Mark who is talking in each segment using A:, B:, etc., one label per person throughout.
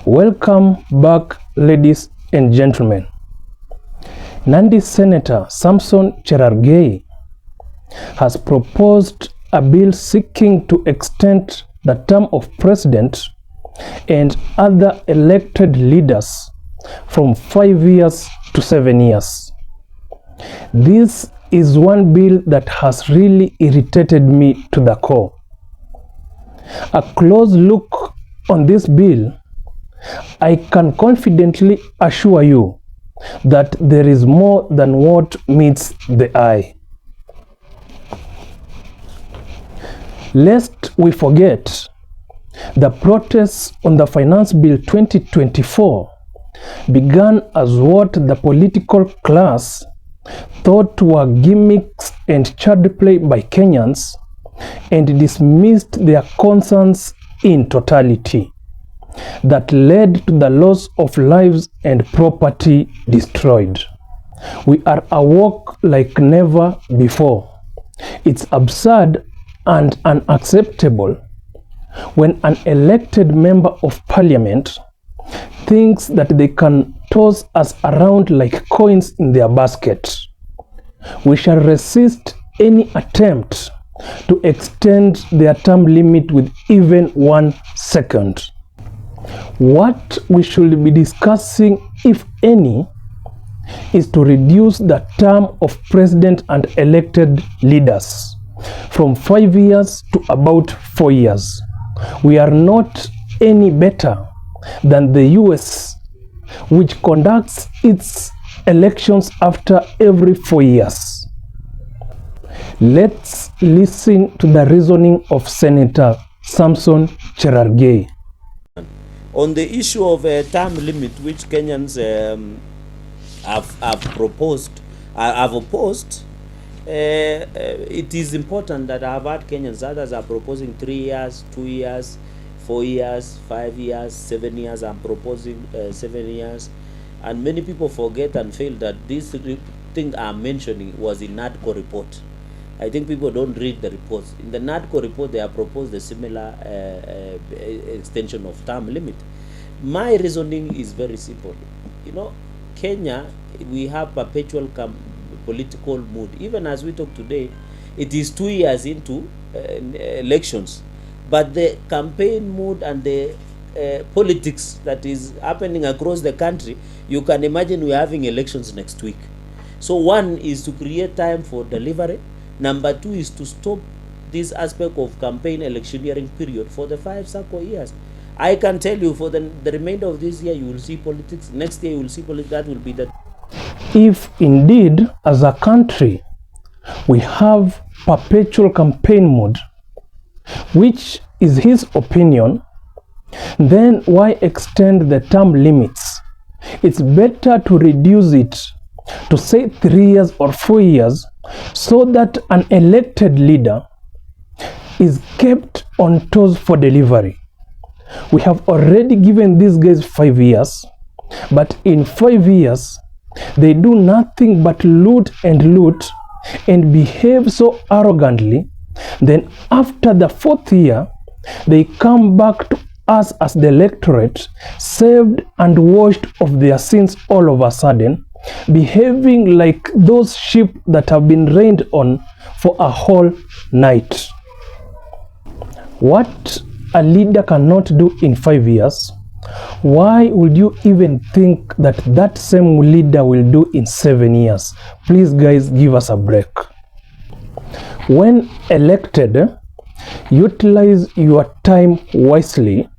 A: Welcome back, ladies and gentlemen. Nandi Senator Samson Cherargei has proposed a bill seeking to extend the term of president and other elected leaders from 5 years to 7 years. This is one bill that has really irritated me to the core. A close look on this bill, I can confidently assure you that there is more than what meets the eye. Lest we forget, the protests on the Finance Bill 2024 began as what the political class thought were gimmicks and child play by Kenyans and dismissed their concerns in totality. That led to the loss of lives and property destroyed. We are awoke like never before. It's absurd and unacceptable when an elected member of parliament thinks that they can toss us around like coins in their basket. We shall resist any attempt to extend their term limit with even 1 second. What we should be discussing, if any, is to reduce the term of president and elected leaders from 5 years to about 4 years. We are not any better than the US, which conducts its elections after every 4 years. Let's listen to the reasoning of Senator Samson Cherargei.
B: On the issue of a term limit, which Kenyans have opposed, it is important that I've heard Kenyans, others are proposing 3 years, 2 years, 4 years, 5 years, 7 years. I'm proposing 7 years. And many people forget and fail that this thing I'm mentioning was in NADCO report. I think people don't read the reports. In the NADCO report, they have proposed a similar extension of term limit. My reasoning is very simple. You know, Kenya, we have perpetual political mood. Even as we talk today, it is 2 years into elections. But the campaign mood and the politics that is happening across the country, you can imagine we're having elections next week. So one is to create time for delivery. Number 2 is to stop this aspect of campaign electioneering period for the 5 circle years. I can tell you for the remainder of this year, you will see politics. Next year, you will see politics. That will be that.
A: If indeed, as a country, we have perpetual campaign mode, which is his opinion, then why extend the term limits? It's better to reduce it to say 3 years or 4 years, so that an elected leader is kept on toes for delivery. We have already given these guys 5 years, but in 5 years, they do nothing but loot and behave so arrogantly. Then after the 4th year, they come back to us as the electorate, saved and washed of their sins all of a sudden, behaving like those sheep that have been rained on for a whole night. What a leader cannot do in 5 years, why would you even think that that same leader will do in 7 years? Please guys, give us a break. When elected, utilize your time wisely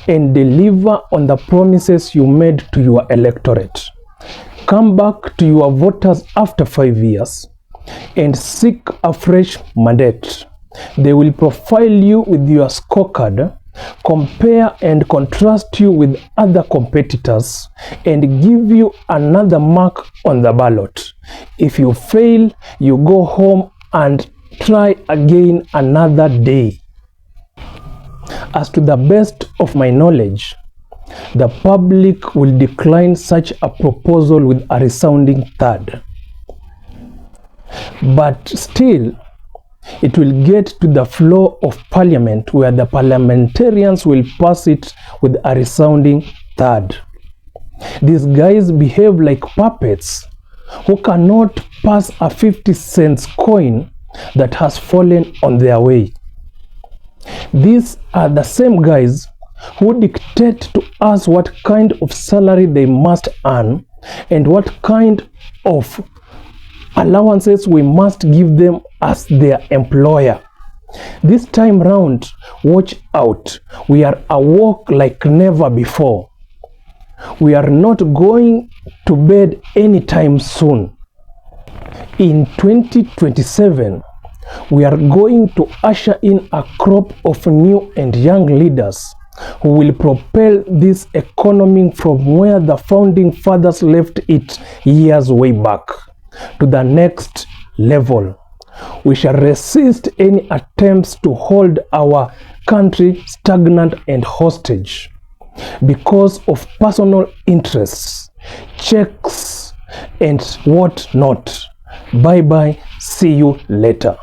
A: and deliver on the promises you made to your electorate. Come back to your voters after 5 years and seek a fresh mandate. They will profile you with your scorecard, compare and contrast you with other competitors, and give you another mark on the ballot. If you fail, you go home and try again another day. As to the best of my knowledge, the public will decline such a proposal with a resounding third. But still, it will get to the floor of parliament, where the parliamentarians will pass it with a resounding Third, these guys behave like puppets who cannot pass a 50-cent coin that has fallen on their way. These are the same guys who dictate to us what kind of salary they must earn and what kind of allowances we must give them as their employer. This time round, watch out. We are awoke like never before. We are not going to bed anytime soon. In 2027, we are going to usher in a crop of new and young leaders who will propel this economy from where the founding fathers left it years way back to the next level. We shall resist any attempts to hold our country stagnant and hostage because of personal interests, checks, and what not. Bye bye. See you later.